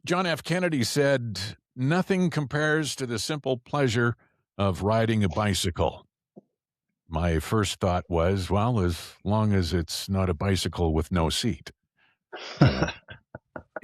John F. Kennedy said, "Nothing compares to the simple pleasure of riding a bicycle." My first thought was, well, as long as it's not a bicycle with no seat.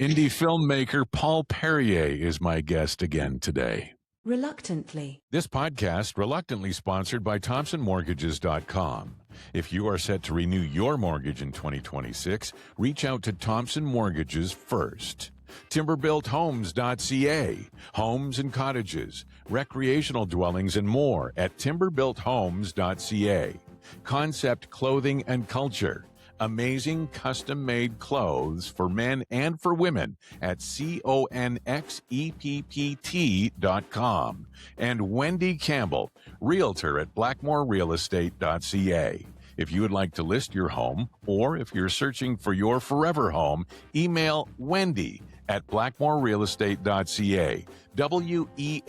Indie filmmaker Paul Perrier is my guest again today. Reluctantly. This podcast reluctantly sponsored by ThompsonMortgages.com. If you are set to renew your mortgage in 2026, reach out to Thompson Mortgages first. TimberBuiltHomes.ca. Homes and cottages, recreational dwellings, and more at TimberBuiltHomes.ca. Concept Clothing and Culture. Amazing custom-made clothes for men and for women at ConXEPPT.com. And Wendy Campbell, realtor at BlackmoreRealEstate.ca. If you would like to list your home, or if you're searching for your forever home, email Wendy at BlackmoreRealEstate.ca. WENDE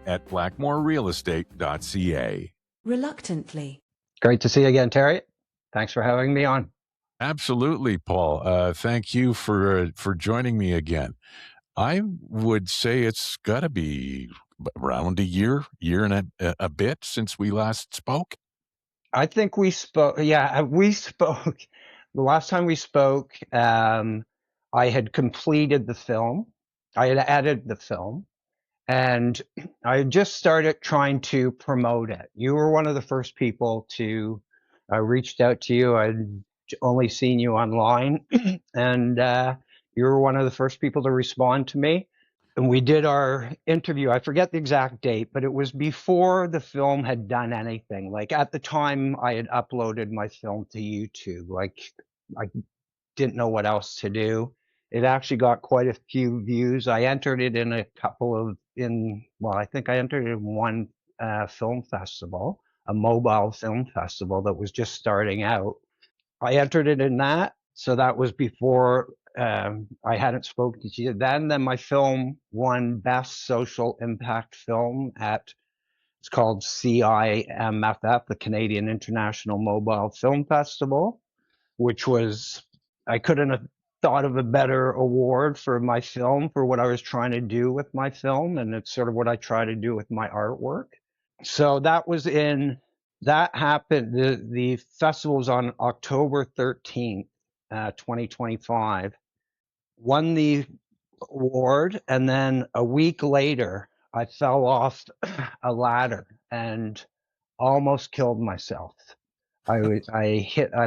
at BlackmoreRealEstate.ca. Reluctantly. Great to see you again, Terry. Thanks for having me on. Absolutely, Paul. Thank you for joining me again. I would say it's got to be around a year and a bit since we last spoke. I think we spoke. Yeah, we spoke. The last time we spoke, I had completed the film. I had edited the film, and I had just started trying to promote it. You were one of the first people to. I reached out to you. I'd only seen you online, and you were one of the first people to respond to me. And we did our interview. I forget the exact date, but it was before the film had done anything. Like at the time, I had uploaded my film to YouTube. Like I didn't know what else to do. It actually got quite a few views. I entered it in I think I entered it in one film festival, a mobile film festival that was just starting out. I entered it in that. So that was before I hadn't spoken to you. Then my film won Best Social Impact Film it's called CIMFF, the Canadian International Mobile Film Festival, which was, I couldn't have thought of a better award for my film, for what I was trying to do with my film. And it's sort of what I try to do with my artwork. So that happened. The festival was on October 13th, 2025. Won the award, and then a week later, I fell off a ladder and almost killed myself. I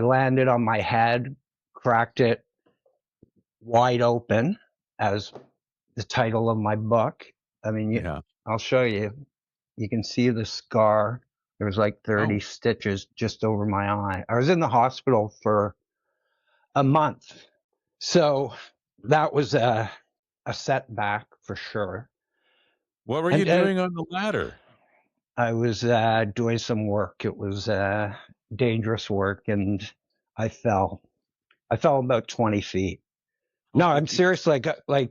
landed on my head, cracked it wide open, as the title of my book. I mean, I'll show you. You can see the scar. There was like 30 stitches just over my eye. I was in the hospital for a month. So that was a setback for sure. What were you doing on the ladder? I was doing some work. It was dangerous work, and I fell. I fell about 20 feet. No, I'm serious. Like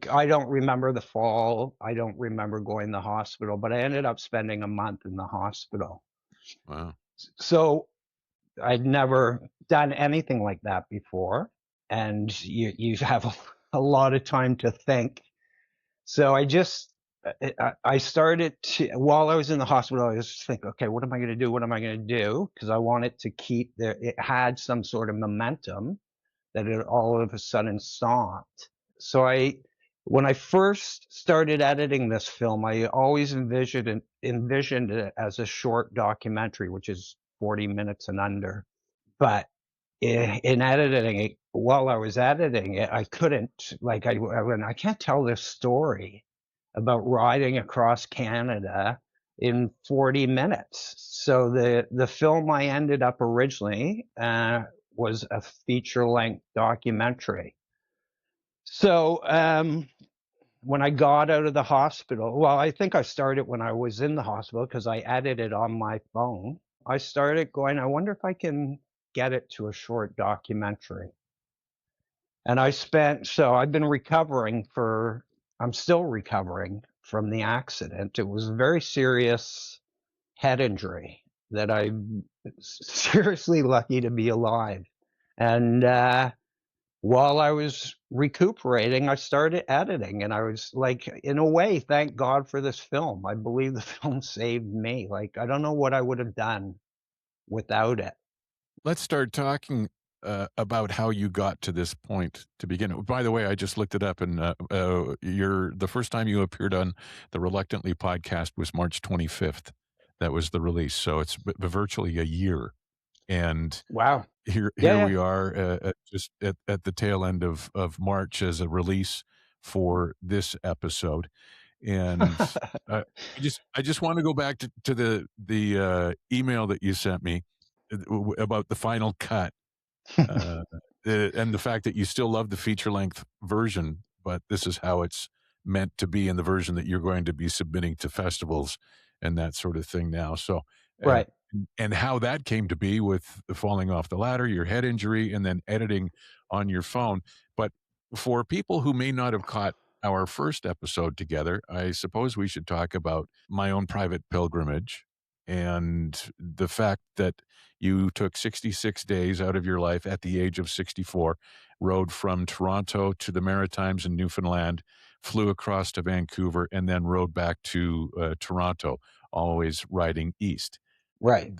I don't remember the fall. I don't remember going to the hospital, but I ended up spending a month in the hospital. Wow. So I'd never done anything like that before. And you have a lot of time to think. So I started to, while I was in the hospital, I was thinking, okay, what am I going to do? What am I going to do? Because I wanted to keep it had some sort of momentum that it all of a sudden stopped. So when I first started editing this film, I always envisioned it as a short documentary, which is 40 minutes and under. But in editing it, while I was editing it, I couldn't, I can't tell this story about riding across Canada in 40 minutes. So the film I ended up originally was a feature-length documentary. So when I got out of the hospital, well, I think I started when I was in the hospital because I edited on my phone. I started going, I wonder if I can get it to a short documentary. And I've been I'm still recovering from the accident. It was a very serious head injury that I'm seriously lucky to be alive. And while I was recuperating, I started editing, and I was like, in a way, thank God for this film. I believe the film saved me. Like, I don't know what I would have done without it. Let's start talking about how you got to this point to begin. By the way, I just looked it up, and the first time you appeared on the Reluctantly podcast was March 25th. That was the release, so it's virtually a year. And Wow. here Yeah, we are, just at the tail end of March as a release for this episode. And yeah. I just want to go back to the email that you sent me about the final cut, uh, and the fact that you still love the feature length version, but this is how it's meant to be in the version that you're going to be submitting to festivals and that sort of thing now. So, uh, Right. and how that came to be with the falling off the ladder, your head injury, and then editing on your phone. But for people who may not have caught our first episode together, I suppose we should talk about my own private pilgrimage and the fact that you took 66 days out of your life at the age of 64, rode from Toronto to the Maritimes and Newfoundland, flew across to Vancouver, and then rode back to Toronto, always riding east. Right.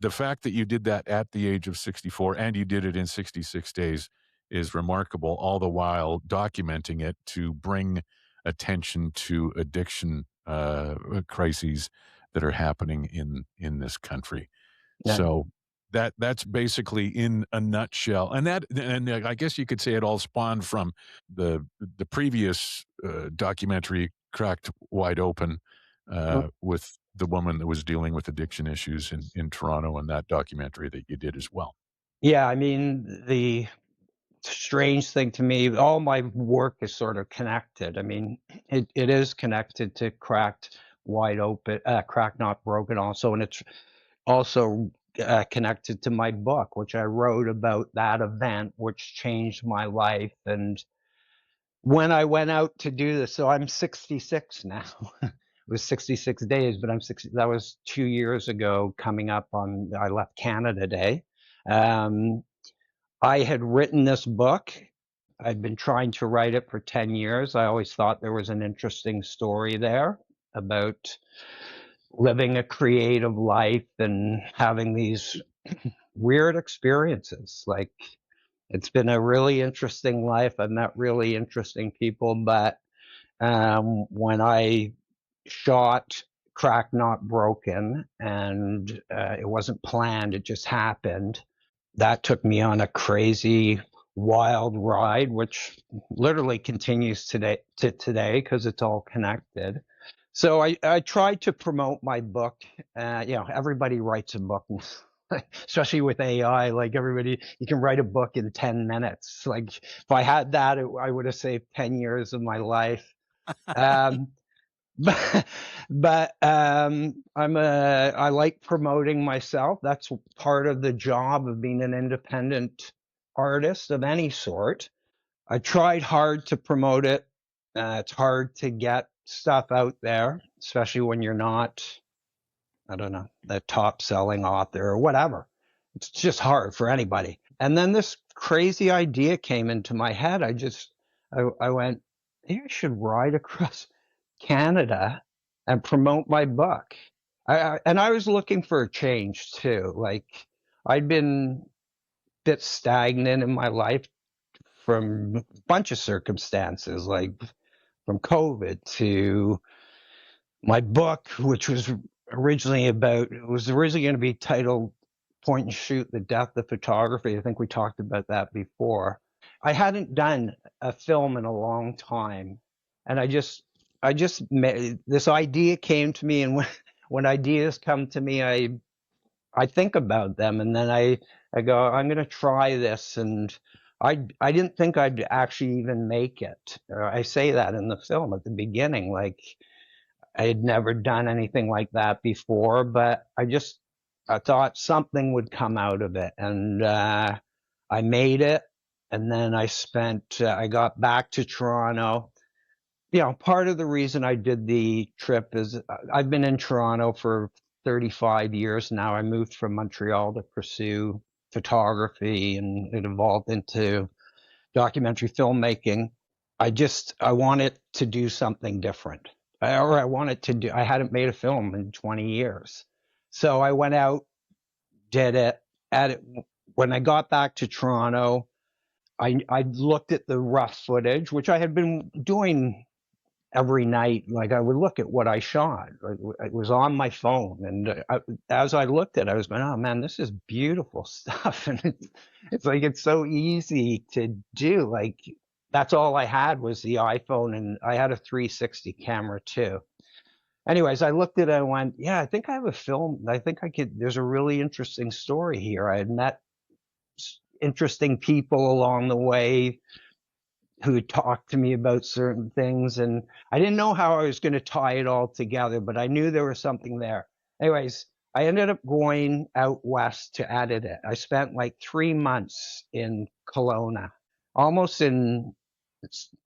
The fact that you did that at the age of 64 and you did it in 66 days is remarkable, all the while documenting it to bring attention to addiction crises that are happening in this country. Yeah. So that's basically in a nutshell. And I guess you could say it all spawned from the previous documentary, Cracked Wide Open, with the woman that was dealing with addiction issues in Toronto, and that documentary that you did as well. Yeah, I mean, the strange thing to me, all my work is sort of connected. I mean, it is connected to Cracked Wide Open, Cracked Not Broken also, and it's also connected to my book, which I wrote about that event, which changed my life. And when I went out to do this, so I'm 66 now. It was 66 days, but I'm 60. That was 2 years ago, coming up on I left Canada Day. Um, I had written this book. I'd been trying to write it for 10 years. I always thought there was an interesting story there about living a creative life and having these weird experiences. Like, it's been a really interesting life. I've met really interesting people, but when I shot Crack Not Broken, and it wasn't planned, it just happened. That took me on a crazy, wild ride, which literally continues today because it's all connected. So I tried to promote my book. Everybody writes a book, especially with AI. Like, everybody, you can write a book in 10 minutes. Like, if I had that, I would have saved 10 years of my life. Um, but I like promoting myself. That's part of the job of being an independent artist of any sort. I tried hard to promote it. It's hard to get stuff out there, especially when you're not, I don't know, the top selling author or whatever. It's just hard for anybody. And then this crazy idea came into my head. I went, maybe I should ride across Canada and promote my book. And I was looking for a change too. Like, I'd been a bit stagnant in my life from a bunch of circumstances, like from COVID to my book, which was originally going to be titled Point and Shoot: The Death of Photography. I think we talked about that before. I hadn't done a film in a long time, and I just this idea came to me, and when ideas come to me, I think about them, and then I go, I'm going to try this. And I didn't think I'd actually even make it. I say that in the film at the beginning, like, I had never done anything like that before, but I thought something would come out of it, and I made it. And then I got back to Toronto. Part of the reason I did the trip is I've been in Toronto for 35 years now. I moved from Montreal to pursue photography, and it evolved into documentary filmmaking. I wanted to do something different. I hadn't made a film in 20 years. So I went out, did it, at it. When I got back to Toronto, I looked at the rough footage, which I had been doing every night. Like I would look at what I shot. It was on my phone, and as I looked at it, I was going, "Oh man, this is beautiful stuff." And it's like it's so easy to do. Like that's all I had was the iPhone, and I had a 360 camera too. Anyways, I looked at it and went, "Yeah, I think I have a film. I think I could. There's a really interesting story here." I had met interesting people along the way who talked to me about certain things, and I didn't know how I was going to tie it all together, but I knew there was something there. Anyways, I ended up going out west to edit it. I spent like 3 months in Kelowna, almost in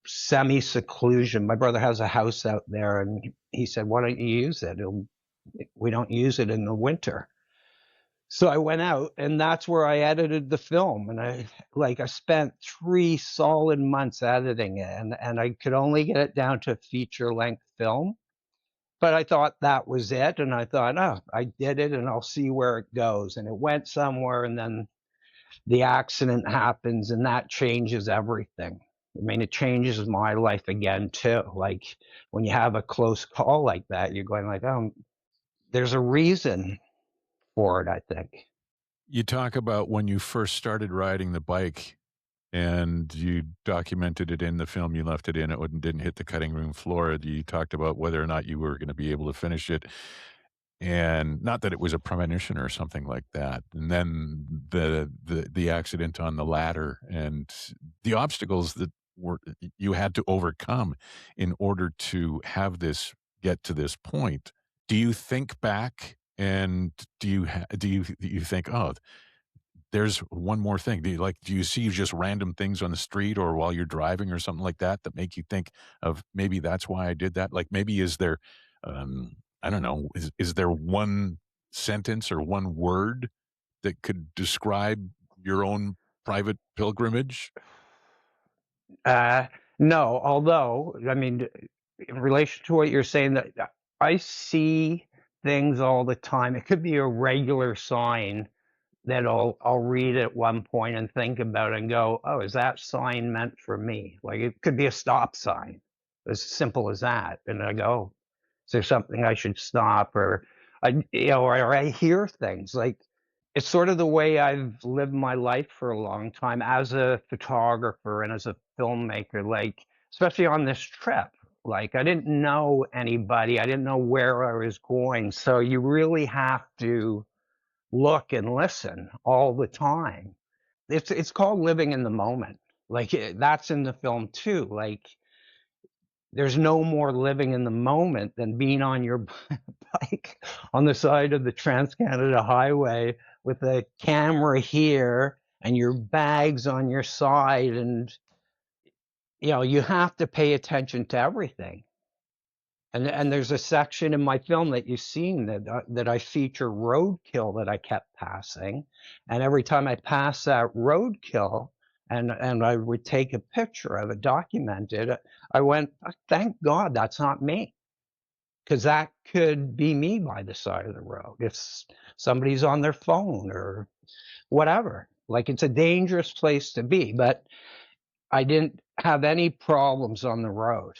semi-seclusion. My brother has a house out there, and he said, "Why don't you use it? We don't use it in the winter." So I went out, and that's where I edited the film. And I spent 3 solid months editing it, and I could only get it down to feature length film. But I thought that was it, and I thought, oh, I did it, and I'll see where it goes. And it went somewhere, and then the accident happens, and that changes everything. I mean, it changes my life again too. Like when you have a close call like that, you're going like, oh, there's a reason for it, I think. You talk about when you first started riding the bike and you documented it in the film, you left it in, it didn't hit the cutting room floor. You talked about whether or not you were going to be able to finish it. And not that it was a premonition or something like that. And then the accident on the ladder and the obstacles that were you had to overcome in order to have this get to this point. Do you think back and do you think, "Oh, there's one more thing." Do you see just random things on the street or while you're driving or something like that that make you think of, "Maybe that's why I did that"? Like, maybe is there, I don't know, is there one sentence or one word that could describe your own private pilgrimage? Uh, no, although, I mean, in relation to what you're saying, that I see things all the time. It could be a regular sign that I'll read at one point and think about and go, "Oh, is that sign meant for me?" Like it could be a stop sign, as simple as that. And I go, "Oh, is there something I should stop?" Or or I hear things like it's sort of the way I've lived my life for a long time as a photographer and as a filmmaker, like especially on this trip. Like I didn't know anybody, I didn't know where I was going. So you really have to look and listen all the time. It's called living in the moment. Like that's in the film too. Like there's no more living in the moment than being on your bike on the side of the Trans-Canada Highway with a camera here and your bags on your side, and you have to pay attention to everything. And there's a section in my film that you've seen that I feature roadkill that I kept passing, and every time I pass that roadkill, and I would take a picture of it, document it, I went, thank God that's not me, because that could be me by the side of the road if somebody's on their phone or whatever. Like it's a dangerous place to be, but I didn't have any problems on the road.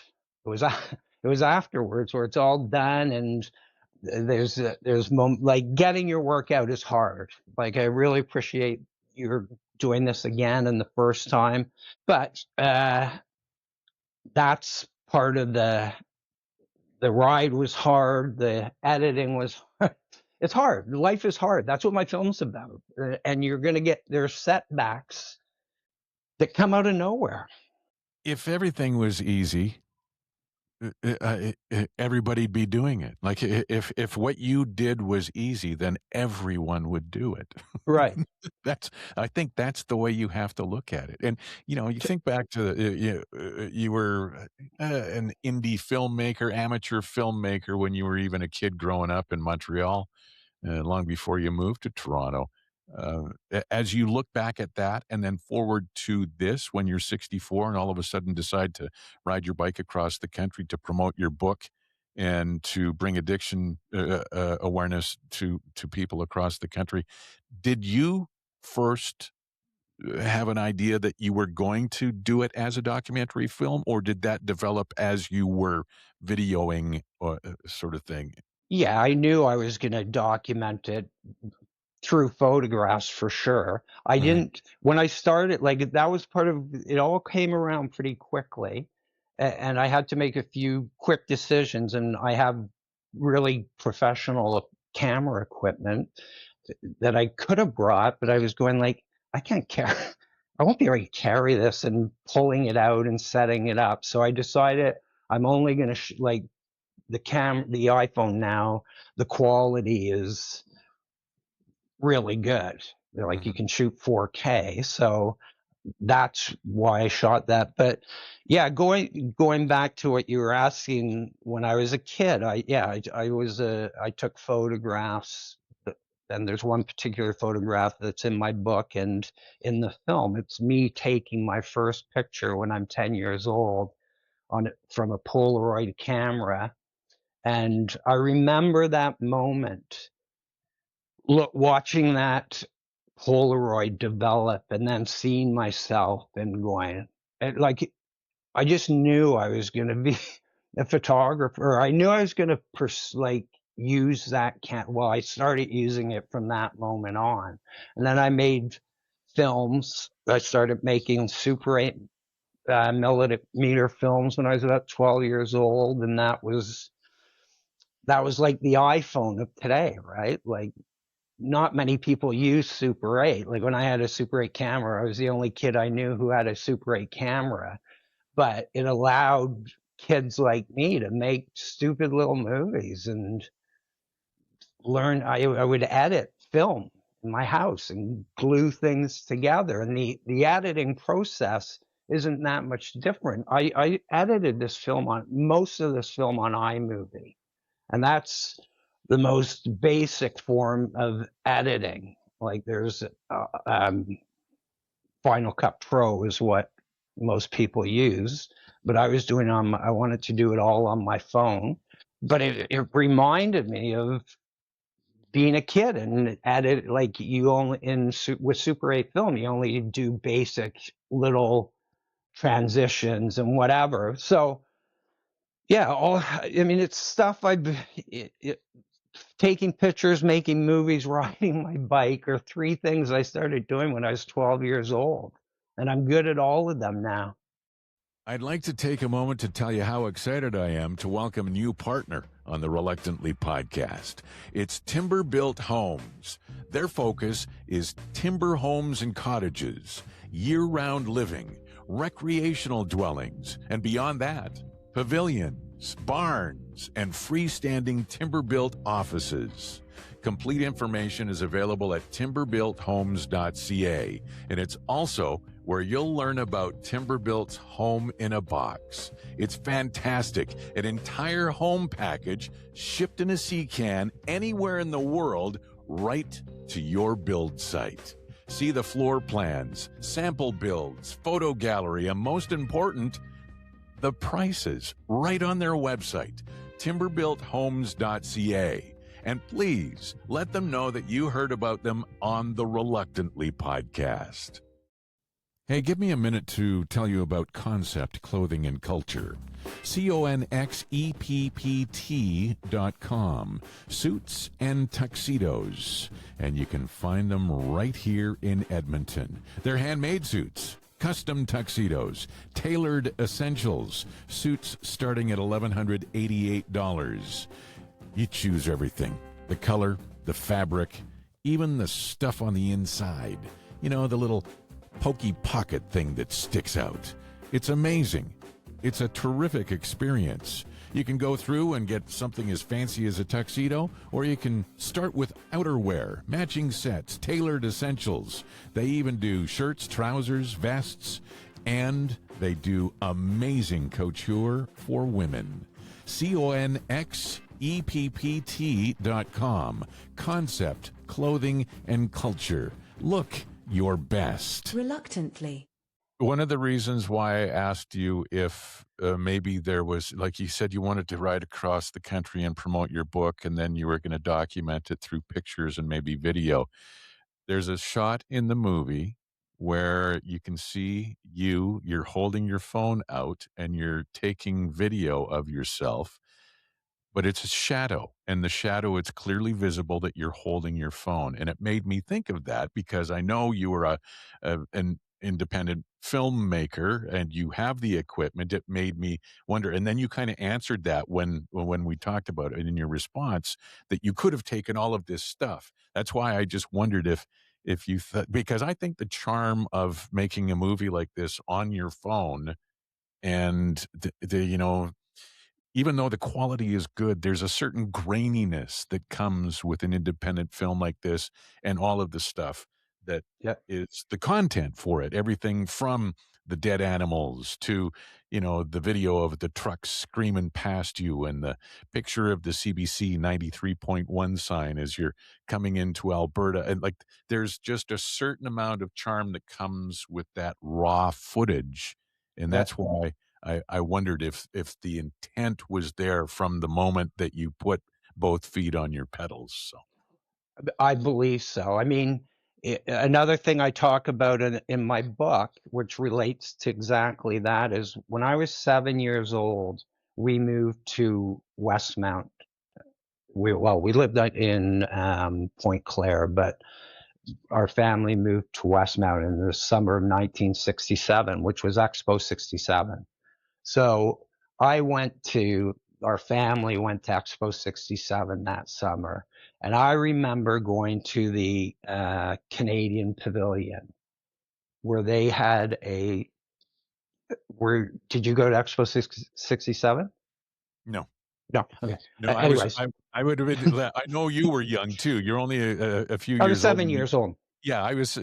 It was it was afterwards where it's all done, and like getting your work out is hard. Like I really appreciate you're doing this again and the first time, but that's part of the ride was hard. The editing was it's hard. Life is hard. That's what my film's about. And you're going to there's setbacks that come out of nowhere. If everything was easy, everybody'd be doing it. Like if what you did was easy, then everyone would do it. Right. I think that's the way you have to look at it. And you think back to you were an indie filmmaker, amateur filmmaker when you were even a kid growing up in Montreal, long before you moved to Toronto. As you look back at that and then forward to this when you're 64 and all of a sudden decide to ride your bike across the country to promote your book and to bring addiction awareness to people across the country, did you first have an idea that you were going to do it as a documentary film, or did that develop as you were videoing sort of thing? Yeah, I knew I was going to document it through photographs for sure. I Right. didn't, when I started, like that was part of it, all came around pretty quickly. And I had to make a few quick decisions. And I have really professional camera equipment that I could have brought, but I was going like, I can't carry, I won't be able to carry this and pulling it out and setting it up. So I decided I'm only going to like the iPhone now, the quality is really good. They're like you Mhm. can shoot 4K, so that's why I shot that. But yeah, going back to what you were asking, when I was a kid, I took photographs, and there's one particular photograph that's in my book and in the film. It's me taking my first picture when I'm 10 years old from a Polaroid camera, and I remember that moment, watching that Polaroid develop and then seeing myself and going, like, I just knew I was going to be a photographer. I knew I was going to like use that well, I started using it from that moment on. And then I made films. I started making Super 8 millimeter films when I was about 12 years old. And that was like the iPhone of today, right? Like, not many people use Super 8. Like when I had a Super 8 camera, I was the only kid I knew who had a Super 8 camera, but it allowed kids like me to make stupid little movies and learn. I would edit film in my house and glue things together. And the editing process isn't that much different. I edited most of this film on iMovie. And that's the most basic form of editing. Like there's Final Cut Pro is what most people use, but I wanted to do it all on my phone. But it reminded me of being a kid and edit, like you only with Super 8 film, you only do basic little transitions and whatever. So yeah, I mean, it's stuff taking pictures, making movies, riding my bike are three things I started doing when I was 12 years old. And I'm good at all of them now. I'd like to take a moment to tell you how excited I am to welcome a new partner on the Reluctantly podcast. It's Timber Built Homes. Their focus is timber homes and cottages, year-round living, recreational dwellings, and beyond that, pavilions, barns, and freestanding timber-built offices. Complete information is available at timberbuilthomes.ca, and it's also where you'll learn about Timberbuilt's Home in a Box. It's fantastic. An entire home package shipped in a sea can anywhere in the world right to your build site. See the floor plans, sample builds, photo gallery, and most important, the prices right on their website, timberbuilthomes.ca. And please let them know that you heard about them on the Reluctantly podcast. Hey, give me a minute to tell you about Concept Clothing and Culture. ConXEPPT.com. Suits and tuxedos. And you can find them right here in Edmonton. They're handmade suits, custom tuxedos, tailored essentials, suits starting at $1,188. You choose everything. The color, the fabric, even the stuff on the inside. You know, the little pokey pocket thing that sticks out. It's amazing. It's a terrific experience. You can go through and get something as fancy as a tuxedo, or you can start with outerwear, matching sets, tailored essentials. They even do shirts, trousers, vests, and they do amazing couture for women. ConXEPPT.com. Concept Clothing and Culture. Look your best. Reluctantly. One of the reasons why I asked you if maybe there was, like you said, you wanted to ride across the country and promote your book, and then you were going to document it through pictures and maybe video. There's a shot in the movie where you can see you're holding your phone out and you're taking video of yourself, but it's a shadow, and the shadow, it's clearly visible that you're holding your phone, and it made me think of that because I know you were an independent filmmaker and you have the equipment. It made me wonder, and then you kinda answered that when we talked about it in your response, that you could have taken all of this stuff. That's why I just wondered if you thought, because I think the charm of making a movie like this on your phone and even though the quality is good, there's a certain graininess that comes with an independent film like this and all of the stuff that Yeah, is the content for it. Everything from the dead animals to, the video of the truck screaming past you and the picture of the CBC 93.1 sign as you're coming into Alberta. And like, there's just a certain amount of charm that comes with that raw footage. And yeah. that's why I wondered if the intent was there from the moment that you put both feet on your pedals, so I believe so. I mean, another thing I talk about in my book, which relates to exactly that, is when I was 7 years old, we moved to Westmount. We lived in Point Claire, but our family moved to Westmount in the summer of 1967, which was Expo 67. So our family went to Expo 67 that summer. And I remember going to the Canadian Pavilion where they had did you go to Expo 67? no. No. Okay. No, Anyways, I would have been I know you were young too. You're only a few I was years older seven than me. years old. Yeah, I was,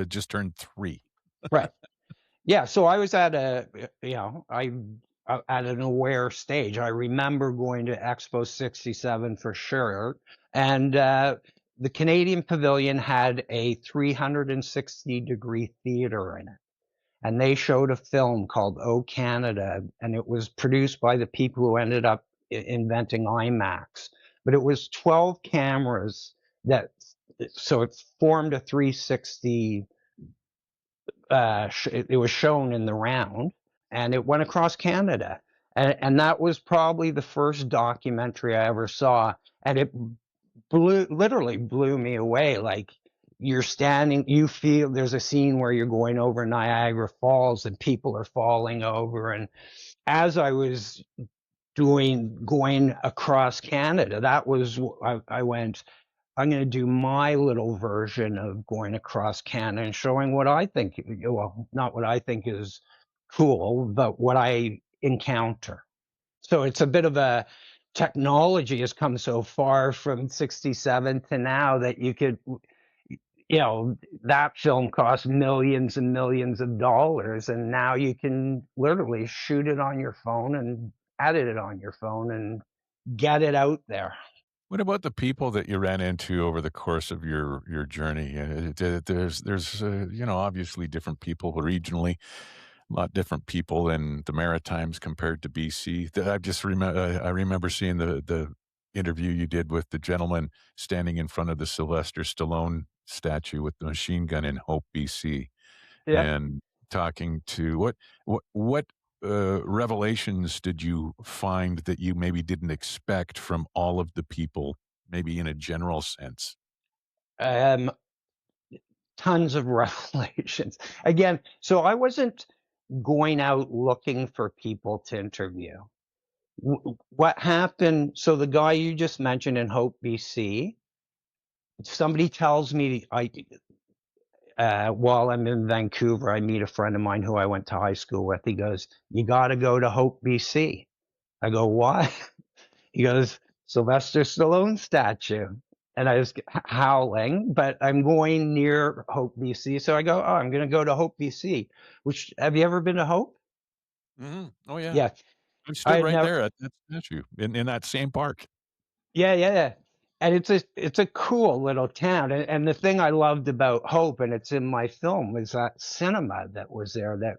just turned 3. Right. Yeah, so I was at at an aware stage. I remember going to Expo 67 for sure, and the Canadian Pavilion had a 360-degree theater in it, and they showed a film called "Oh Canada," and it was produced by the people who ended up inventing IMAX. But it was 12 cameras so it formed a 360. It was shown in the round, and it went across Canada, and that was probably the first documentary I ever saw, and it literally blew me away. Like you feel there's a scene where you're going over Niagara Falls and people are falling over, and as I was going across Canada, that was I went. I'm going to do my little version of going across Canada and showing what I think, well, not what I think is cool, but what I encounter. So it's a bit of a technology has come so far from 67 to now that that film cost millions and millions of dollars. And now you can literally shoot it on your phone and edit it on your phone and get it out there. What about the people that you ran into over the course of your journey? There's obviously different people regionally, a lot different people in the Maritimes compared to BC. I remember seeing the interview you did with the gentleman standing in front of the Sylvester Stallone statue with the machine gun in Hope, BC, Yeah. and talking to what revelations did you find that you maybe didn't expect from all of the people, maybe in a general sense? Um, Tons of revelations. Again, so I wasn't going out looking for people to interview. What happened? So the guy you just mentioned in Hope, BC, somebody tells me while I'm in Vancouver, I meet a friend of mine who I went to high school with. He goes, "You got to go to Hope, BC." I go, "Why?" He goes, "Sylvester Stallone statue." And I was howling, but I'm going near Hope, BC. So I go, "Oh, I'm going to go to Hope, BC." Which, have you ever been to Hope? Oh, yeah. Yeah. I've I stood had right never, there at that statue in that same park. yeah, yeah, yeah. and it's a cool little town. And the thing I loved about Hope, and it's in my film, was that cinema that was there that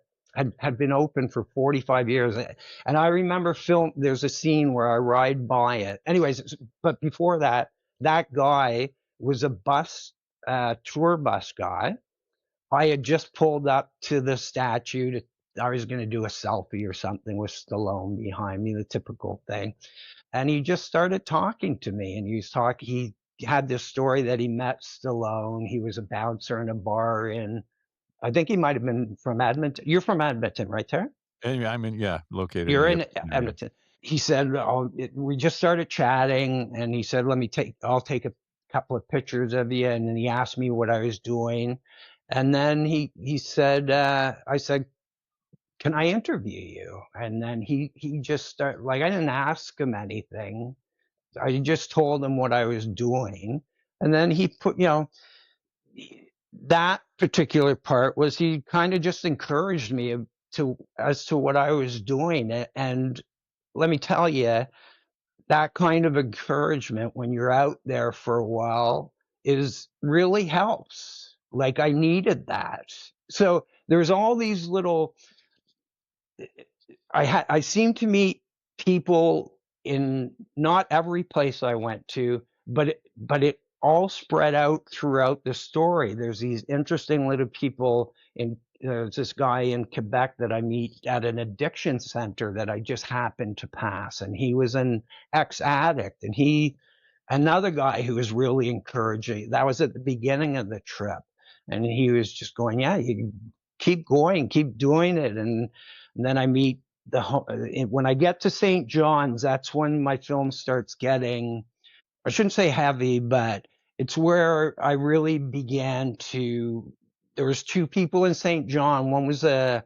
had been open for 45 years. And I remember there's a scene where I ride by it. Anyways, but before that, that guy was a tour bus guy. I had just pulled up to the statue I was going to do a selfie or something with Stallone behind me, the typical thing. And he just started talking to me, and he had this story that he met Stallone. He was a bouncer in a bar I think he might have been from Edmonton. You're from Edmonton, right, Terry? And I mean, yeah, located in You're the in Edmonton area. Edmonton. He said, we just started chatting, and he said, I'll take a couple of pictures of you. And then he asked me what I was doing. And then he said, I said, can I interview you? And then he just started, like, I didn't ask him anything. I just told him what I was doing. And then he put, that particular part was he kind of just encouraged me as to what I was doing. And let me tell you, that kind of encouragement when you're out there for a while is really helps. Like, I needed that. So there's all these little, I seem to meet people in not every place I went to, but it all spread out throughout the story. There's these interesting little people there's this guy in Quebec that I meet at an addiction center that I just happened to pass, and he was an ex-addict, and another guy who was really encouraging. That was at the beginning of the trip, and he was just going, yeah, you keep going, keep doing it. And then I meet when I get to St. John's, that's when my film starts getting, I shouldn't say heavy, but it's where I really began there was two people in St. John. One was a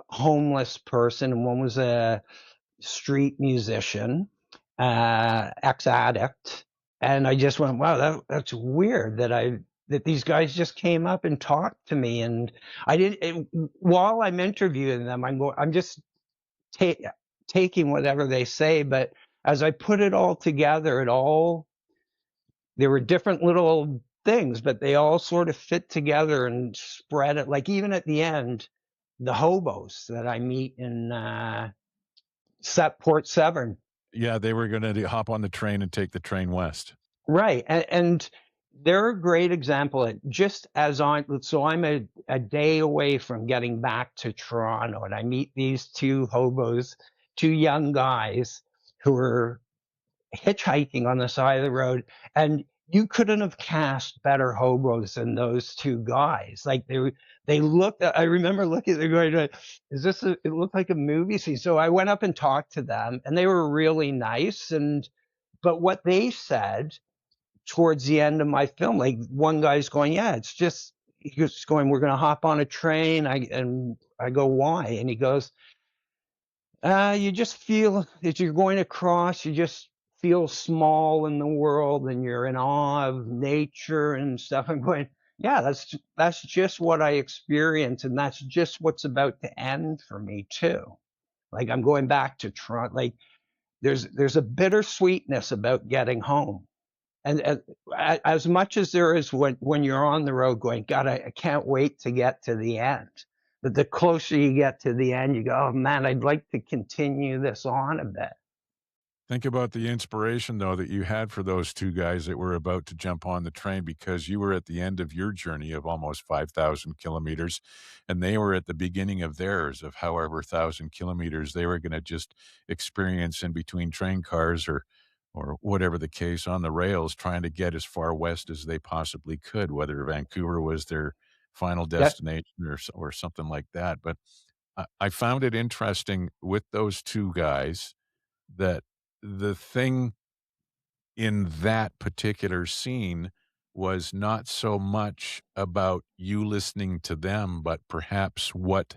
homeless person and one was a street musician, ex-addict. And I just went, wow, that's weird that these guys just came up and talked to me. And while I'm interviewing them, I'm just taking whatever they say, but as I put it all together, there were different little things, but they all sort of fit together and spread it. Like, even at the end, the hobos that I meet in Port Severn. Yeah, they were going to hop on the train and take the train west. Right. And they're a great example. So I'm a day away from getting back to Toronto, and I meet these two hobos, two young guys who are hitchhiking on the side of the road. And you couldn't have cast better hobos than those two guys. Like, they looked, I remember looking, they're going, it looked like a movie scene. So I went up and talked to them, and they were really nice. But what they said towards the end of my film, like, one guy's going, yeah, he was going, we're going to hop on a train. And I go, why? And he goes, you just feel as you're going across, you just feel small in the world, and you're in awe of nature and stuff. I'm going, yeah, that's just what I experience, and that's just what's about to end for me too. Like, I'm going back to Toronto. Like, there's a bittersweetness about getting home. And as much as there is when you're on the road going, God, I can't wait to get to the end. But the closer you get to the end, you go, oh man, I'd like to continue this on a bit. Think about the inspiration, though, that you had for those two guys that were about to jump on the train, because you were at the end of your journey of almost 5,000 kilometers, and they were at the beginning of theirs of however 1,000 kilometers they were going to just experience in between train cars or whatever the case on the rails, trying to get as far west as they possibly could, whether Vancouver was their final Yeah, destination or something like that. But I found it interesting with those two guys that the thing in that particular scene was not so much about you listening to them, but perhaps what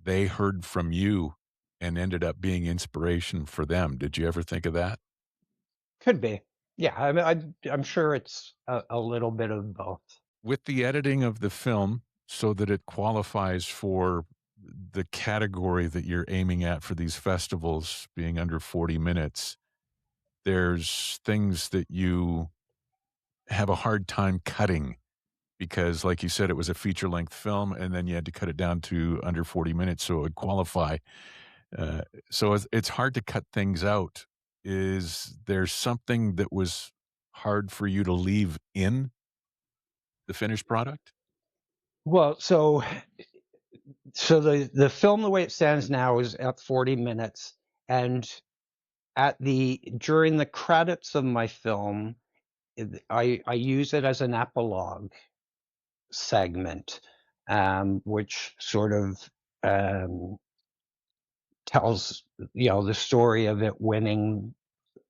they heard from you and ended up being inspiration for them. Did you ever think of that? could be. Yeah, I mean, I'm sure it's a little bit of both. With the editing of the film so that it qualifies for the category that you're aiming at for these festivals being under 40 minutes, there's things that you have a hard time cutting because, like you said, it was a feature-length film, and then you had to cut it down to under 40 minutes so it would qualify. Uh, so it's hard to cut things out. Is there something that was hard for you to leave in the finished product? Well, so the film, the way it stands now, is at 40 minutes, and during the credits of my film, I use it as an epilogue segment, which sort of um, tells the story of it winning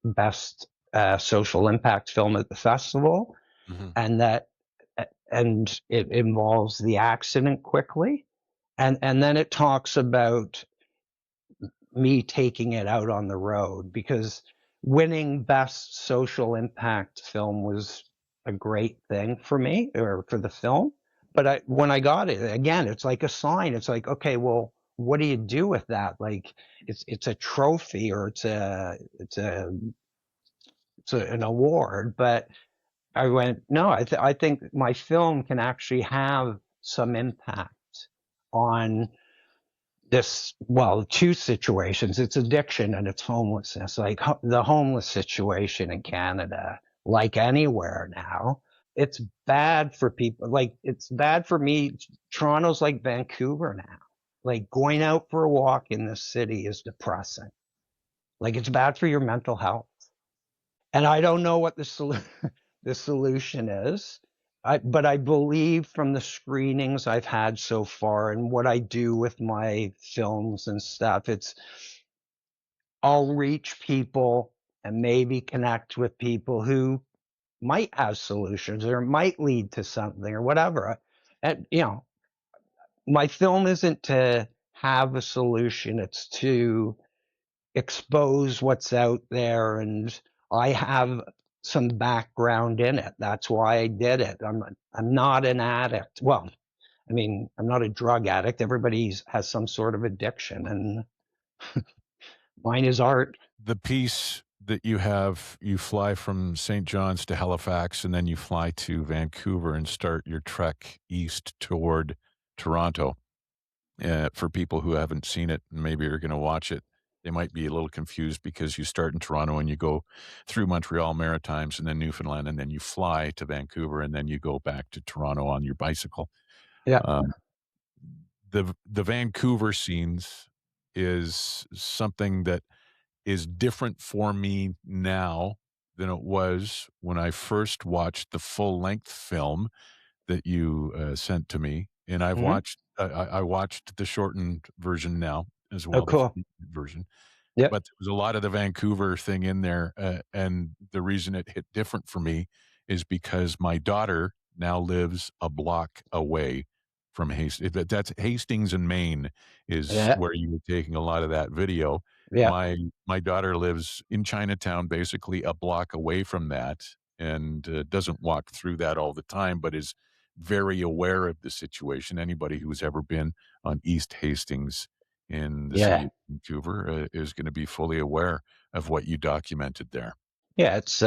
best social impact film at the festival, Mhm. and that and it involves the accident quickly, and then it talks about me taking it out on the road, because winning best social impact film was a great thing for me, or for the film. But when I got it again, it's like a sign. It's like, okay, well, what do you do with that? Like, it's a trophy, or an award. But I went, no, I think my film can actually have some impact on two situations. It's addiction and it's homelessness. Like the homeless situation in Canada, like anywhere now, it's bad for people. Like, it's bad for me. Toronto's like Vancouver now. Like, going out for a walk in this city is depressing. Like, it's bad for your mental health. And I don't know what the solution is. But I believe from the screenings I've had so far and what I do with my films and stuff, I'll reach people and maybe connect with people who might have solutions, or might lead to something, or whatever. And, my film isn't to have a solution, it's to expose what's out there, and I have some background in it. That's why I did it. I'm not an addict. Well, I mean, I'm not a drug addict. Everybody has some sort of addiction, and mine is art. The piece that you fly from St. John's to Halifax, and then you fly to Vancouver and start your trek east toward Toronto. For people who haven't seen it and maybe are going to watch it, they might be a little confused because you start in Toronto and you go through Montreal Maritimes and then Newfoundland, and then you fly to Vancouver, and then you go back to Toronto on your bicycle. Yeah, Um, the Vancouver scenes is something that is different for me now than it was when I first watched the full length film that you sent to me, and hmm. I watched the shortened version now as Oh, well, the cool. full version. Yep. But there was a lot of the Vancouver thing in there, and the reason it hit different for me is because my daughter now lives a block away from Hastings. That's Hastings in Maine is Yeah. where you were taking a lot of that video. Yeah. My daughter lives in Chinatown, basically a block away from that, and doesn't walk through that all the time, but is very aware of the situation. Anybody who's ever been on East Hastings in the city Yeah. of Vancouver is going to be fully aware of what you documented there. Yeah. It's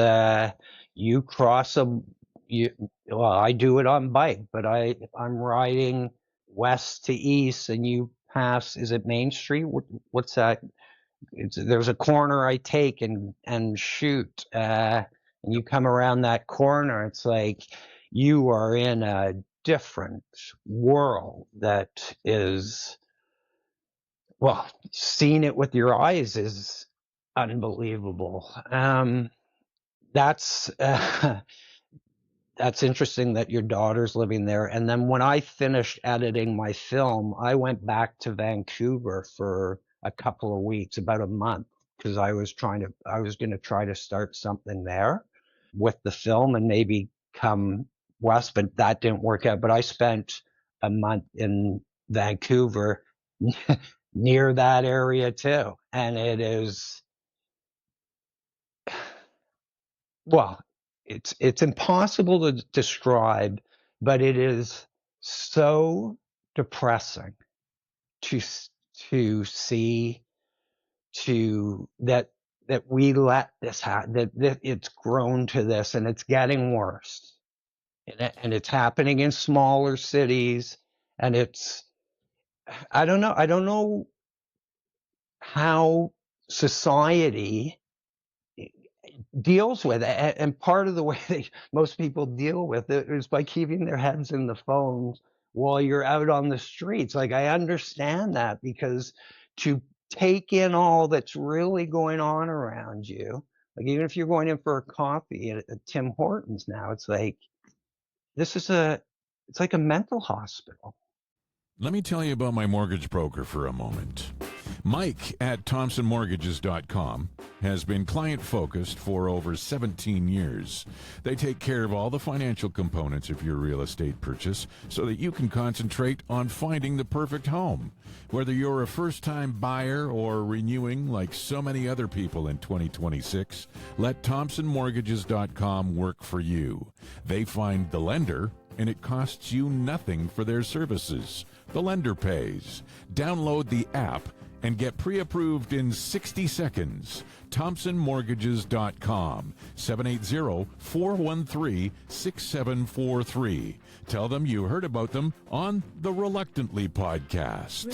you cross a you. Well, I do it on bike, but I'm riding west to east, and you pass. Is it Main Street? What's that? There's a corner I take and shoot, and you come around that corner. It's like you are in a different world that is, well, seeing it with your eyes is unbelievable. That's that's interesting that your daughter's living there. And then when I finished editing my film, I went back to Vancouver for a couple of weeks, about a month, because I was going to try to start something there with the film and maybe come west, but that didn't work out. But I spent a month in Vancouver near that area too. And it is, well, it's impossible to describe, but it is so depressing to to see, to that. that we let this happen, that it's grown to this, and it's getting worse. And it's happening in smaller cities, and I don't know how society deals with it. And part of the way most people deal with it is by keeping their heads in the phones while you're out on the streets. Like, I understand that, because to take in all that's really going on around you, like even if you're going in for a coffee at Tim Hortons now, it's like, it's like a mental hospital. Let me tell you about my mortgage broker for a moment. Mike at ThompsonMortgages.com has been client-focused for over 17 years. They take care of all the financial components of your real estate purchase so that you can concentrate on finding the perfect home. Whether you're a first-time buyer or renewing like so many other people in 2026, let ThompsonMortgages.com work for you. They find the lender, and it costs you nothing for their services. The lender pays. Download the app and get pre-approved in 60 seconds. ThompsonMortgages.com, 780-413-6743. Tell them you heard about them on the Reluctantly podcast.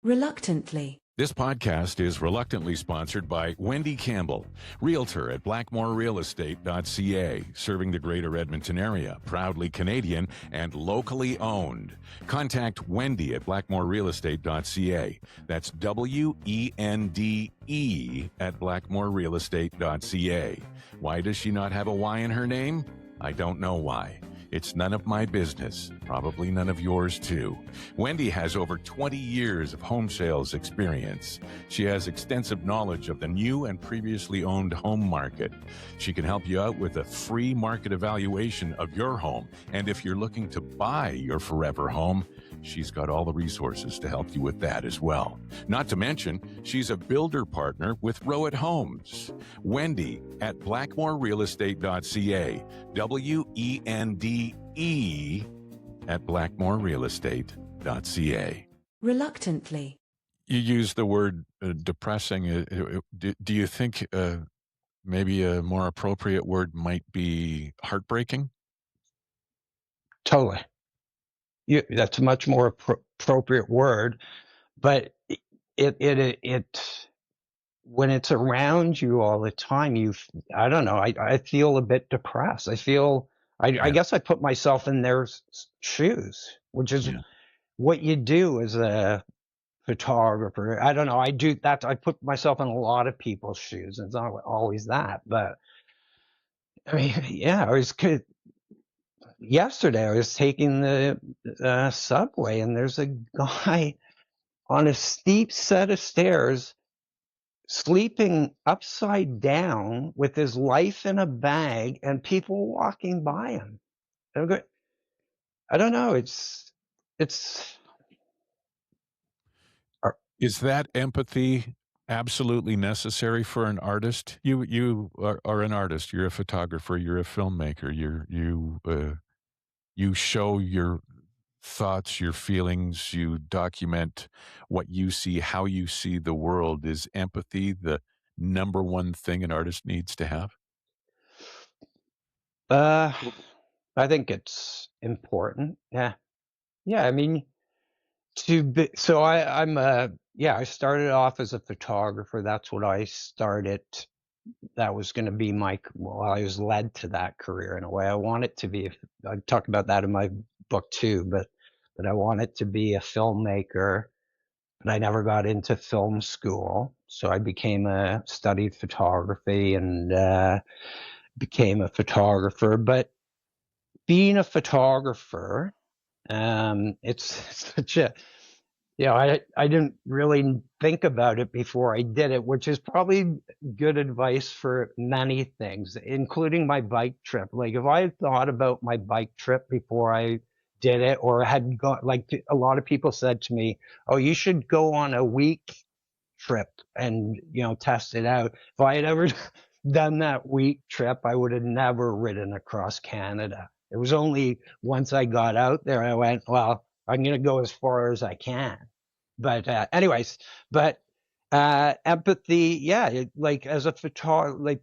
Reluctantly. This podcast is reluctantly sponsored by Wendy Campbell, realtor at blackmorerealestate.ca, serving the greater Edmonton area, proudly Canadian and locally owned. Contact Wendy at blackmorerealestate.ca. That's WENDE at blackmorerealestate.ca. Why does she not have a Y in her name? I don't know why. It's none of my business, probably none of yours too. Wendy has over 20 years of home sales experience. She has extensive knowledge of the new and previously owned home market. She can help you out with a free market evaluation of your home. And if you're looking to buy your forever home, she's got all the resources to help you with that as well. Not to mention, she's a builder partner with Rowett Homes. Wendy at blackmorerealestate.ca. WENDE at blackmorerealestate.ca. Reluctantly. You use the word depressing. Do you think maybe a more appropriate word might be heartbreaking? Totally. That's a much more appropriate word, but it when it's around you all the time, I don't know, I feel a bit depressed. I guess I put myself in their shoes, which is what you do as a photographer. I don't know. I do that. I put myself in a lot of people's shoes. It's not always that, but I mean, yeah, yesterday I was taking the subway, and there's a guy on a steep set of stairs sleeping upside down with his life in a bag, and people walking by him. I don't know. Is that empathy absolutely necessary for an artist? You are an artist. You're a photographer. You're a filmmaker. You show your thoughts, your feelings. You document what you see, how you see the world. Is empathy the number one thing an artist needs to have? I think it's important. Yeah. I mean, I started off as a photographer. That's what I started. That was going to be I was led to that career in a way. I want it to be, I talk about that in my book too, but I want it to be a filmmaker, but I never got into film school. So I studied photography and, became a photographer. But being a photographer, it's such a, I didn't really think about it before I did it, which is probably good advice for many things, including my bike trip. Like, if I had thought about my bike trip before I did it, or had gone, like a lot of people said to me, oh, you should go on a week trip and, test it out. If I had ever done that week trip, I would have never ridden across Canada. It was only once I got out there, I went, well, I'm going to go as far as I can. But anyways, Empathy, yeah. Like as a photographer, like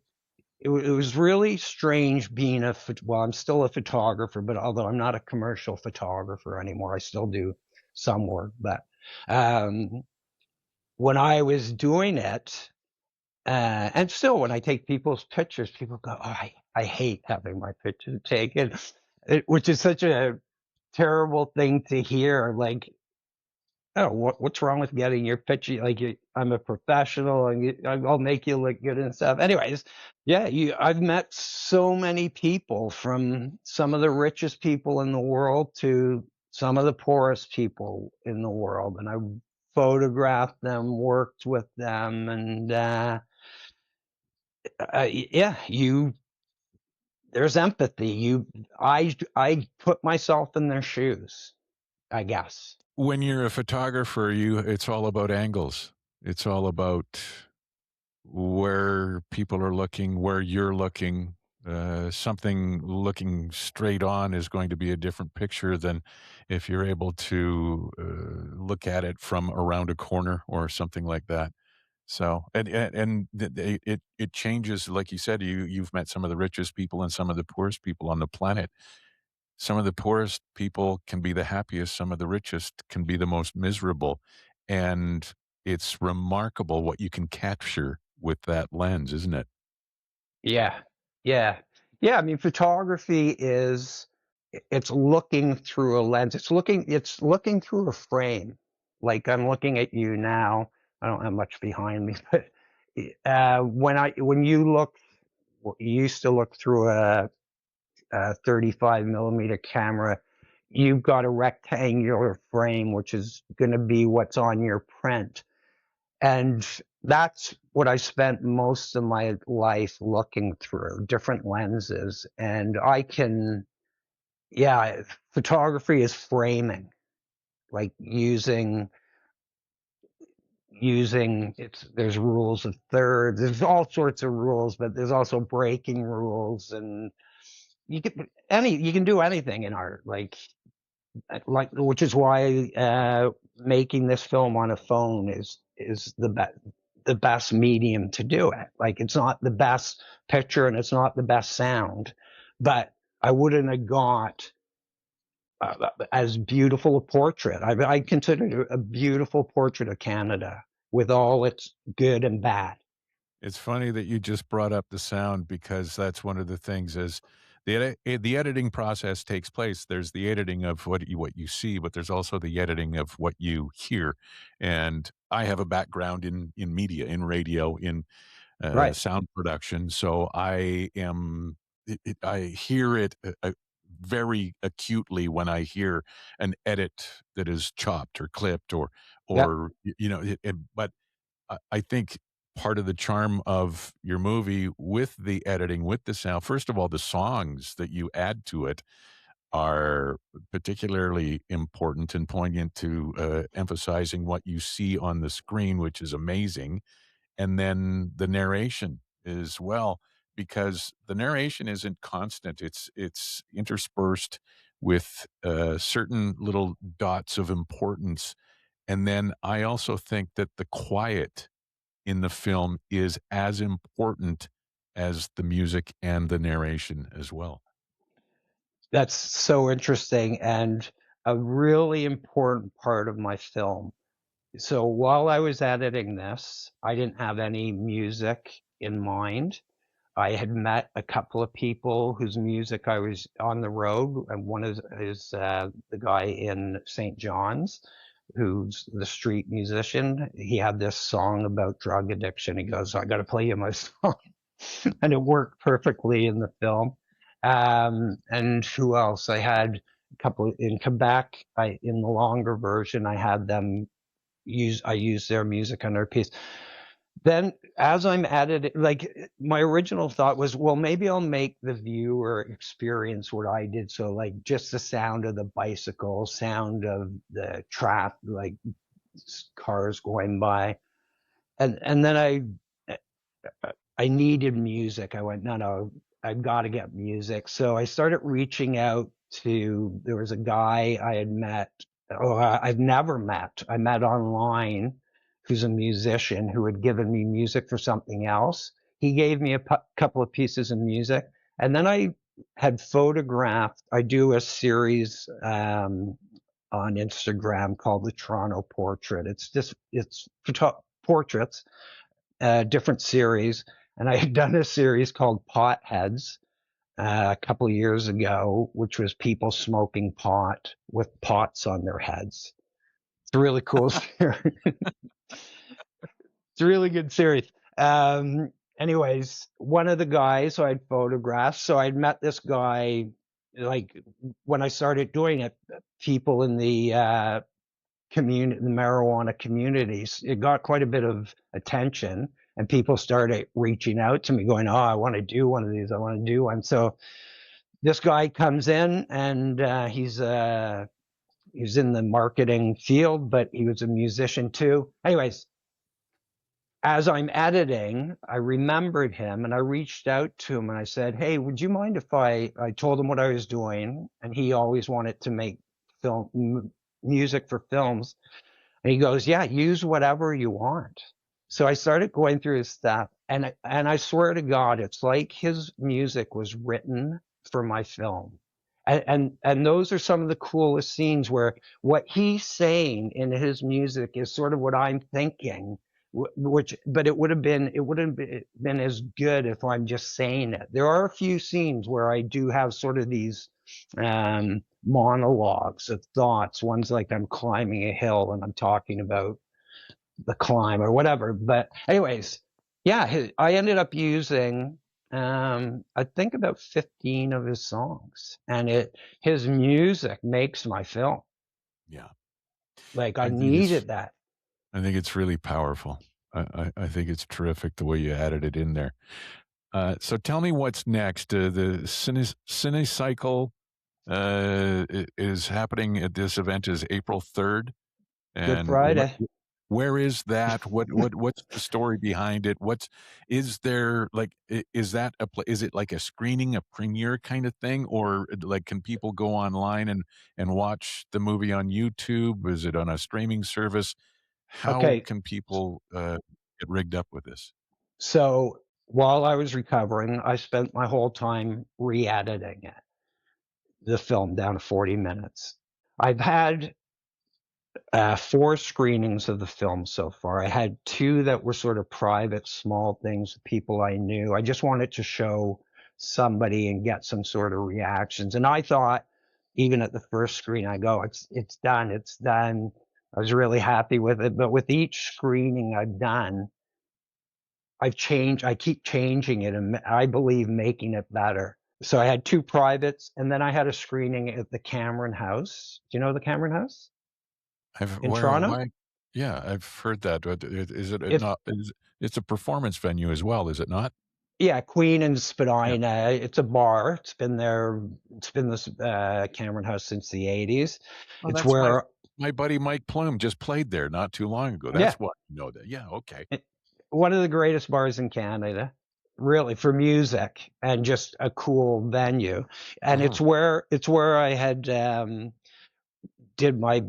it was really strange being well, I'm still a photographer, but although I'm not a commercial photographer anymore, I still do some work. But um, when I was doing it, and still when I take people's pictures, people go, oh, I hate having my picture taken, which is such a terrible thing to hear. Like, oh, what's wrong with getting your picture? Like, I'm a professional, and I'll make you look good and stuff. Anyways, yeah, I've met so many people, from some of the richest people in the world to some of the poorest people in the world, and I photographed them, worked with them, and yeah, there's empathy. I put myself in their shoes, I guess. When you're a photographer, it's all about angles. It's all about where people are looking, where you're looking. Something looking straight on is going to be a different picture than if you're able to look at it from around a corner or something like that. So, it changes, like you said, you've met some of the richest people and some of the poorest people on the planet. Some of the poorest people can be the happiest, some of the richest can be the most miserable, and it's remarkable what you can capture with that lens, isn't it? Yeah, yeah, yeah. I mean, photography is it's looking through a lens. It's looking through a frame. Like I'm looking at you now. I don't have much behind me, but when you look, you used to look through a 35 millimeter camera. You've got a rectangular frame, which is going to be what's on your print. And that's what I spent most of my life looking through, different lenses. And yeah, photography is framing, like there's rules of thirds, there's all sorts of rules, but there's also breaking rules. And you can do anything in art, which is why making this film on a phone is the best medium to do it. Like it's not the best picture and it's not the best sound, but I wouldn't have got as beautiful a portrait. I consider it a beautiful portrait of Canada with all its good and bad. It's funny that you just brought up the sound because that's one of the things as the editing process takes place. There's the editing of what you see, but there's also the editing of what you hear. And I have a background in media, in radio, in Right. sound production, so I hear it very acutely when I hear an edit that is chopped or clipped Yep. or but I think part of the charm of your movie with the editing, with the sound, first of all, the songs that you add to it are particularly important and poignant to emphasizing what you see on the screen, which is amazing. And then the narration as well, because the narration isn't constant. It's interspersed with certain little dots of importance. And then I also think that the quiet in the film is as important as the music and the narration as well. That's so interesting and a really important part of my film. So while I was editing this, I didn't have any music in mind. I had met a couple of people whose music I was on the road, and one is the guy in St. John's, who's the street musician. He had this song about drug addiction. He goes, "I got to play you my song," and it worked perfectly in the film. And who else? I had a couple in Quebec. In the longer version, I had them I used their music on their piece. Then as I'm editing, like my original thought was, well, maybe I'll make the viewer experience what I did. So like just the sound of the bicycle, sound of the traffic, like cars going by. And then I needed music. I went, no, I've got to get music. So I started reaching out there was a guy I had met, I've never met. I met online, who's a musician who had given me music for something else. He gave me a couple of pieces of music, and then I had photographed. I do a series on Instagram called the Toronto Portrait. It's portraits, different series, and I had done a series called Potheads a couple of years ago, which was people smoking pot with pots on their heads. It's a really cool series. It's a really good series. Anyways, one of the guys who I'd photographed, so I'd met this guy, like when I started doing it, people in the community, the marijuana communities, it got quite a bit of attention, and people started reaching out to me going, oh, I want to do one of these. I want to do one. So this guy comes in, and he's in the marketing field, but he was a musician too. Anyways, as I'm editing, I remembered him, and I reached out to him and I said, hey, would you mind if I told him what I was doing, and he always wanted to make music for films. And he goes, yeah, use whatever you want. So I started going through his stuff, and I swear to God, it's like his music was written for my film. And those are some of the coolest scenes where what he's saying in his music is sort of what I'm thinking, but it wouldn't been as good if I'm just saying it. There are a few scenes where I do have sort of these monologues of thoughts. One's like I'm climbing a hill and I'm talking about the climb or whatever. But anyways, yeah, I ended up using I think about 15 of his songs, and his music makes my film. Yeah. Like I I think it's needed that. I think it's really powerful. I think it's terrific the way you added it in there. So tell me what's next. The CineCycle is happening at this event is April 3rd. Good And Friday. where is that? What's the story behind it? Is there like is that is it like a screening, a premiere kind of thing, or like can people go online and watch the movie on YouTube? Is it on a streaming service? How Okay, can people get rigged up with this? so while I was recovering, I spent my whole time re-editing it, the film down to 40 minutes. I've had 4 screenings of the film so far. I had 2 that were sort of private, small things, people I knew. I just wanted to show somebody and get some sort of reactions. And I thought, even at the first screen, I go, it's done, it's done. I was really happy with it. But with each screening I've done, I keep changing it, and I believe making it better. So I had 2 privates, and then I had a screening at the Cameron House. Do you know the Cameron House in Toronto? Why? Yeah, I've heard that. But is it It's not? It's a performance venue as well, is it not? Yeah, Queen and Yeah. Spadina. It's a bar. It's been there. It's been this Cameron House since the '80s. Oh, It's that's where, my buddy Mike Plume just played there not too long ago. yeah, That's why I know that. Yeah, okay. one of the greatest bars in Canada, really, for music and just a cool venue. And Uh-huh. it's where I had did my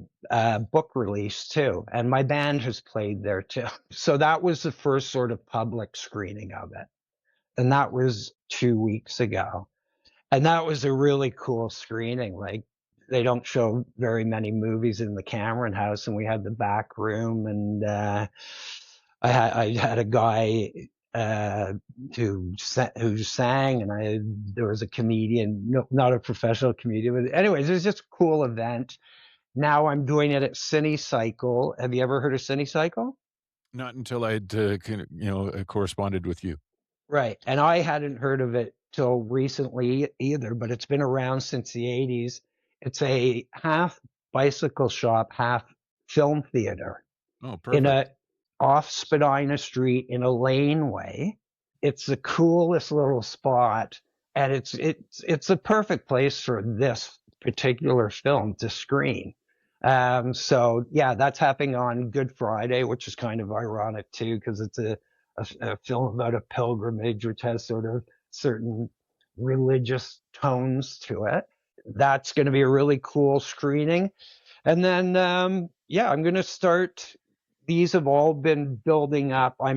book release too, and my band has played there too. So that was the first sort of public screening of it, and that was 2 weeks ago. And that was a really cool screening. Like they don't show very many movies in the Cameron House, and we had the back room, and I had a guy who sang, and there was a comedian, no, not a professional comedian, but anyways, it was just a cool event. Now I'm doing it at CineCycle. Have you ever heard of CineCycle? Not until I'd corresponded with you. Right. And I hadn't heard of it till recently either, but it's been around since the '80s. It's a half bicycle shop, half film theater Oh, in perfect. a off Spadina Street in a laneway. It's the coolest little spot, and it's a perfect place for this particular film to screen. So yeah, that's happening on Good Friday, which is kind of ironic too, because it's a film about a pilgrimage, which has sort of certain religious tones to it. That's going to be a really cool screening. And then, yeah, I'm going to start these have all been building up. I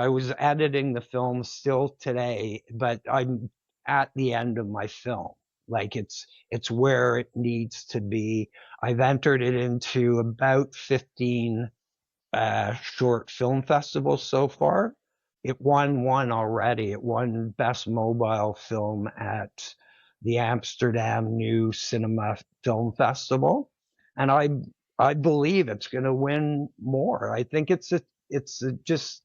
was editing the film still today, but I'm at the end of my film. Like it's where it needs to be. I've entered it into about 15 short film festivals so far. It won one already. It won Best Mobile Film at the Amsterdam New Cinema Film Festival, and I believe it's going to win more. I think just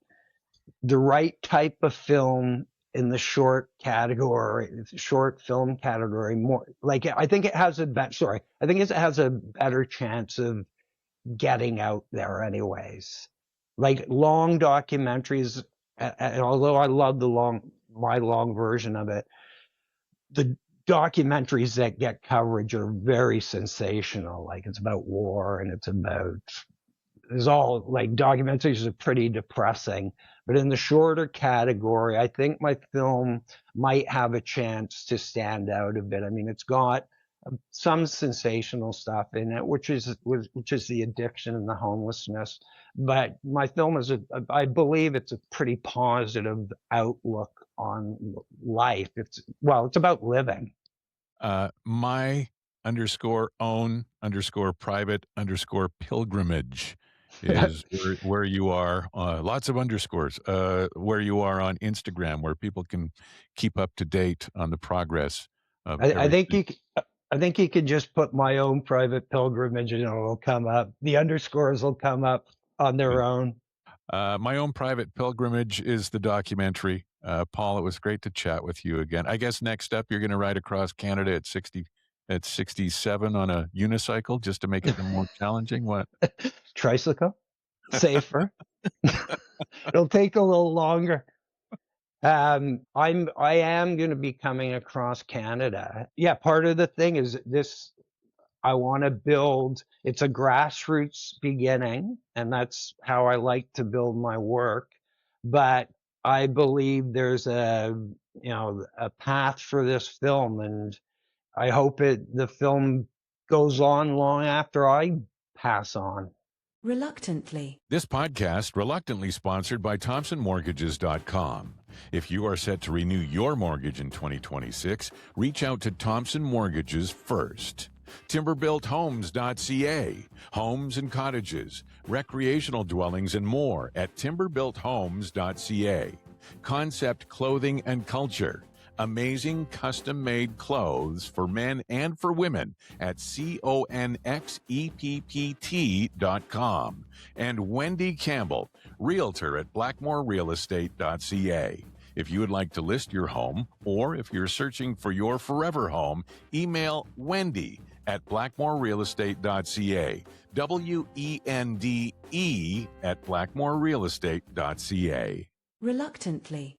the right type of film in the short category, short film category. More like I think it has a better. I think it has a better chance of getting out there anyways. Like long documentaries, and although I love my long version of it, the documentaries that get coverage are very sensational. Like it's about war and it's all like documentaries are pretty depressing. But in the shorter category, I think my film might have a chance to stand out a bit. I mean, it's got some sensational stuff in it, which is the addiction and the homelessness. But my film I believe it's a pretty positive outlook on life. It's about living. My underscore own underscore private underscore pilgrimage is where you are. Lots of underscores. Where you are on Instagram, where people can keep up to date on the progress of I think everything. I think you could just put my own private pilgrimage and it'll come up. The underscores will come up on their own. My own private pilgrimage is the documentary. Paul, it was great to chat with you again. I guess next up, you're going to ride across Canada at 67 on a unicycle just to make it more challenging. What? Tricycle, safer. It'll take a little longer. I am going to be coming across Canada. Yeah, part of the thing is this. I want to build. It's a grassroots beginning, and that's how I like to build my work. But I believe there's a path for this film, and I hope the film goes on long after I pass on. Reluctantly. This podcast reluctantly sponsored by ThompsonMortgages.com. If you are set to renew your mortgage in 2026, reach out to Thompson Mortgages first. TimberBuiltHomes.ca. Homes and cottages, recreational dwellings, and more at TimberBuiltHomes.ca. Concept Clothing and Culture. Amazing custom-made clothes for men and for women at ConXEPPT.com. And Wendy Campbell, realtor at blackmorerealestate.ca. If you would like to list your home, or if you're searching for your forever home, email Wendy at blackmorerealestate.ca. WENDE at blackmorerealestate.ca. Reluctantly.